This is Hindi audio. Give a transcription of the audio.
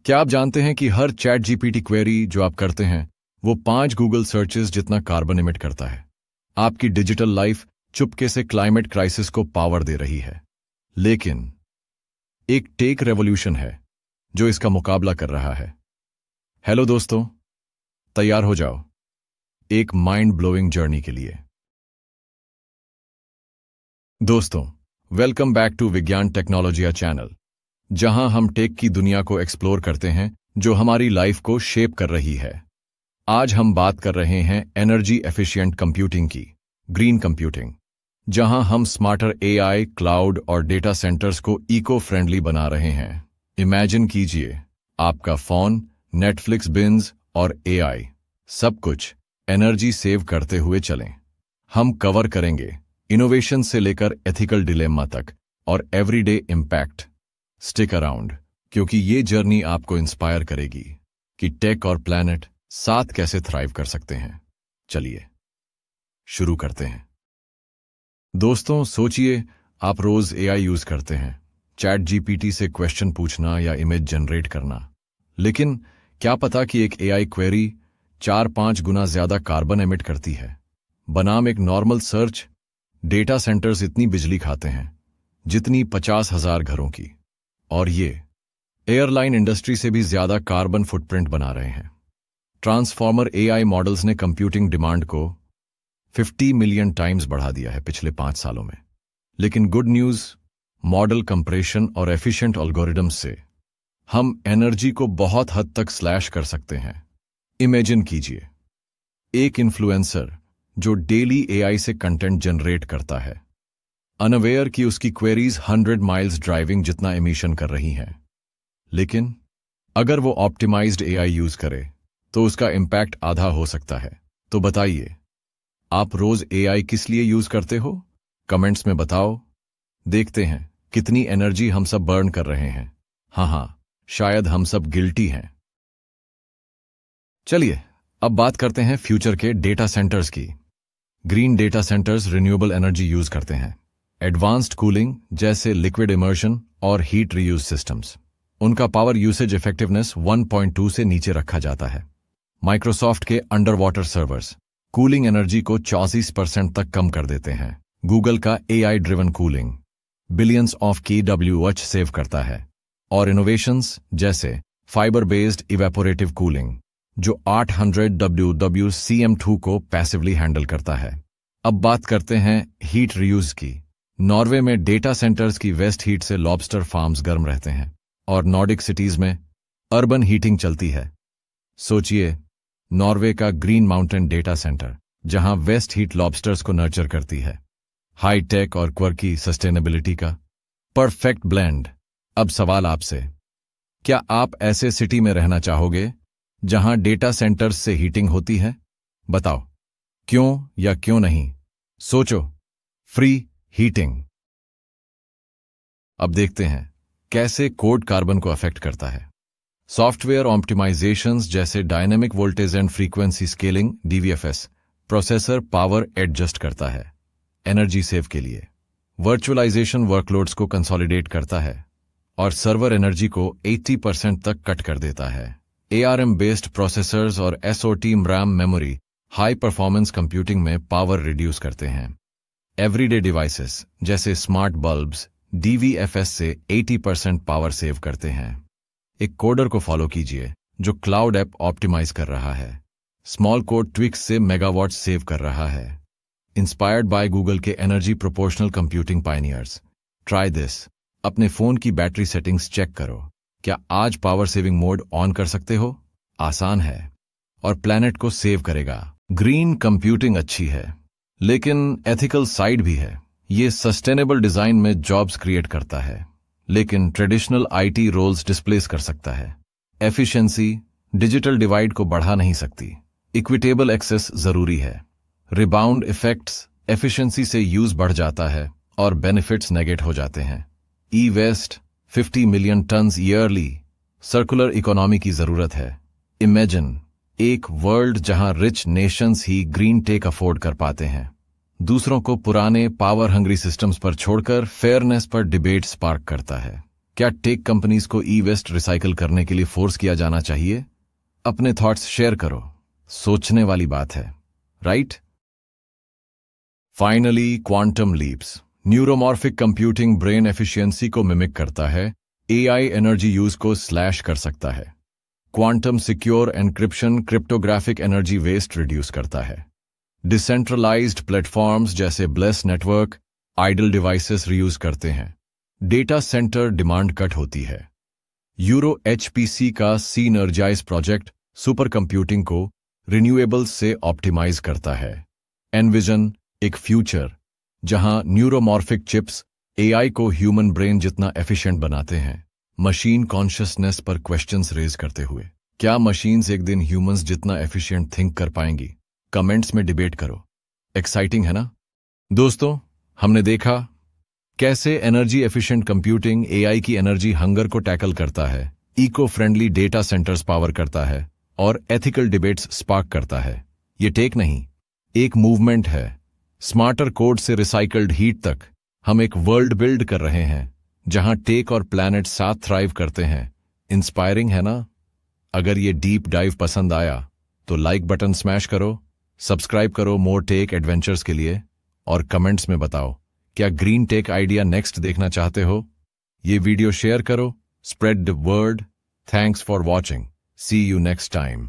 क्या आप जानते हैं कि हर चैट जीपीटी क्वेरी जो आप करते हैं वो 5 गूगल सर्चेस जितना कार्बन इमिट करता है। आपकी डिजिटल लाइफ चुपके से क्लाइमेट क्राइसिस को पावर दे रही है, लेकिन एक टेक रेवोल्यूशन है जो इसका मुकाबला कर रहा है। हेलो दोस्तों, तैयार हो जाओ एक माइंड ब्लोइंग जर्नी के लिए। दोस्तों, वेलकम बैक टू विज्ञान टेक्नोलॉजिया चैनल, जहां हम टेक की दुनिया को एक्सप्लोर करते हैं जो हमारी लाइफ को शेप कर रही है। आज हम बात कर रहे हैं एनर्जी एफिशिएंट कंप्यूटिंग की, ग्रीन कंप्यूटिंग, जहां हम स्मार्टर एआई, क्लाउड और डेटा सेंटर्स को इको फ्रेंडली बना रहे हैं। इमेजिन कीजिए, आपका फोन, नेटफ्लिक्स बिंज और एआई सब कुछ एनर्जी सेव करते हुए चलें। हम कवर करेंगे इनोवेशन से लेकर एथिकल डिलेमा तक और एवरीडे इम्पैक्ट। स्टिक अराउंड, क्योंकि ये जर्नी आपको इंस्पायर करेगी कि टेक और प्लैनेट साथ कैसे थ्राइव कर सकते हैं। चलिए शुरू करते हैं। दोस्तों, सोचिए आप रोज एआई यूज करते हैं, चैट जीपीटी से क्वेश्चन पूछना या इमेज जनरेट करना, लेकिन क्या पता कि एक एआई क्वेरी 4-5 गुना ज्यादा कार्बन एमिट करती है बनाम एक नॉर्मल सर्च। डेटा सेंटर्स इतनी बिजली खाते हैं जितनी 50,000 घरों की, और ये एयरलाइन इंडस्ट्री से भी ज्यादा कार्बन फुटप्रिंट बना रहे हैं। ट्रांसफॉर्मर एआई मॉडल्स ने कंप्यूटिंग डिमांड को 50 मिलियन टाइम्स बढ़ा दिया है पिछले 5 सालों में। लेकिन गुड न्यूज, मॉडल कंप्रेशन और एफिशिएंट एल्गोरिदम्स से हम एनर्जी को बहुत हद तक स्लैश कर सकते हैं। इमेजिन कीजिए, एक इन्फ्लुएंसर जो डेली एआई से कंटेंट जनरेट करता है, अनअवेयर कि उसकी क्वेरीज 100 माइल्स ड्राइविंग जितना एमिशन कर रही हैं। लेकिन अगर वो ऑप्टिमाइज्ड एआई यूज करे तो उसका इम्पैक्ट आधा हो सकता है। तो बताइए, आप रोज एआई किस लिए यूज करते हो? कमेंट्स में बताओ। देखते हैं कितनी एनर्जी हम सब बर्न कर रहे हैं। हाँ, शायद हम सब गिल्टी हैं। चलिए अब बात करते हैं फ्यूचर के डेटा सेंटर्स की। Green data centres renewable energy use करते हैं, एडवांस्ड कूलिंग जैसे लिक्विड इमर्शन और हीट रीयूज सिस्टम्स। उनका पावर यूसेज इफेक्टिवनेस 1.2 से नीचे रखा जाता है। माइक्रोसॉफ्ट के under water servers cooling energy को 84% तक कम कर देते हैं। गूगल का AI driven cooling billions of kWh save करता है। और इनोवेशंस जैसे फाइबर बेस्ड इवेपोरेटिव कूलिंग जो 800 WWCM2 को पैसिवली हैंडल करता है। अब बात करते हैं हीट रीयूज की। नॉर्वे में डेटा सेंटर्स की वेस्ट हीट से लॉबस्टर फार्म्स गर्म रहते हैं और नॉर्डिक सिटीज में अर्बन हीटिंग चलती है। सोचिए, नॉर्वे का ग्रीन माउंटेन डेटा सेंटर जहां वेस्ट हीट लॉबस्टर्स को नर्चर करती है। हाई टेक और क्वर्की सस्टेनेबिलिटी का परफेक्ट ब्लेंड। अब सवाल आपसे, क्या आप ऐसे सिटी में रहना चाहोगे जहां डेटा सेंटर्स से हीटिंग होती है? बताओ क्यों या क्यों नहीं। सोचो। Free heating. अब देखते हैं कैसे कोड कार्बन को अफेक्ट करता है। सॉफ्टवेयर ऑप्टिमाइजेशंस जैसे dynamic voltage and frequency scaling DVFS processor power adjust करता है एनर्जी सेव के लिए। वर्चुअलाइजेशन वर्कलोड्स को कंसोलिडेट करता है और सर्वर एनर्जी को 80% तक कट कर देता है। ARM बेस्ड प्रोसेसर्स और SOT RAM memory high performance computing में पावर रिड्यूस करते हैं। एवरीडे डिवाइसेस जैसे स्मार्ट बल्ब्स DVFS से 80% पावर सेव करते हैं। एक कोडर को फॉलो कीजिए जो क्लाउड ऐप ऑप्टिमाइज कर रहा है, स्मॉल कोड ट्विक्स से मेगावाट सेव कर रहा है। इंस्पायर्ड बाय गूगल के energy proportional computing pioneers. Try this. अपने फोन की बैटरी सेटिंग्स चेक करो। क्या आज पावर सेविंग मोड ऑन कर सकते हो? आसान है और प्लैनेट को सेव करेगा। ग्रीन कंप्यूटिंग अच्छी है, लेकिन एथिकल साइड भी है। ये सस्टेनेबल डिजाइन में जॉब्स क्रिएट करता है, लेकिन ट्रेडिशनल IT रोल्स डिस्प्लेस कर सकता है। एफिशिएंसी डिजिटल डिवाइड को बढ़ा नहीं सकती। इक्विटेबल एक्सेस जरूरी है। रिबाउंड इफेक्ट्स, एफिशिएंसी से यूज बढ़ जाता है और बेनिफिट्स नेगेट हो जाते हैं। E waste 50 million tons yearly. Circular economy की जरूरत है। इमेजिन एक वर्ल्ड जहां रिच नेशंस ही ग्रीन टेक अफोर्ड कर पाते हैं, दूसरों को पुराने पावर हंग्री सिस्टम्स पर छोड़कर फेयरनेस पर डिबेट स्पार्क करता है। क्या टेक कंपनीज को ई वेस्ट रिसाइकल करने के लिए फोर्स किया जाना चाहिए? अपने थॉट्स शेयर करो। सोचने वाली बात है, right? Finally, quantum leaps. Neuromorphic computing brain efficiency को मिमिक करता है, एआई एनर्जी यूज को स्लैश कर सकता है। Quantum secure encryption cryptographic energy waste reduce करता है। डिसेंट्रलाइज्ड प्लेटफॉर्म्स जैसे Bless network idle devices reuse करते हैं। डेटा सेंटर डिमांड कट होती है। यूरो एचपीसी का सीनर्जाइज प्रोजेक्ट सुपर कंप्यूटिंग को रिन्यूएबल्स से ऑप्टिमाइज करता है। एनविजन एक फ्यूचर जहां न्यूरोमॉर्फिक चिप्स एआई को ह्यूमन ब्रेन जितना एफिशिएंट बनाते हैं। मशीन कॉन्शियसनेस पर क्वेश्चंस रेज करते हुए, क्या मशीन्स एक दिन ह्यूमंस जितना एफिशिएंट थिंक कर पाएंगी? कमेंट्स में डिबेट करो। एक्साइटिंग है ना दोस्तों? हमने देखा कैसे एनर्जी एफिशिएंट कंप्यूटिंग एआई की एनर्जी हंगर को टैकल करता है, eco friendly data centres power करता है और एथिकल डिबेट्स स्पार्क करता है। ये टेक नहीं, एक मूवमेंट है। स्मार्टर कोड से रिसाइकल्ड हीट तक हम एक वर्ल्ड बिल्ड कर रहे हैं जहां टेक और प्लैनेट साथ थ्राइव करते हैं। इंस्पायरिंग है ना? अगर ये डीप डाइव पसंद आया तो लाइक बटन स्मैश करो, सब्सक्राइब करो मोर टेक एडवेंचर्स के लिए, और कमेंट्स में बताओ क्या ग्रीन टेक आइडिया नेक्स्ट देखना चाहते हो? ये वीडियो शेयर करो, spread the word. Thanks for watching. See you next time.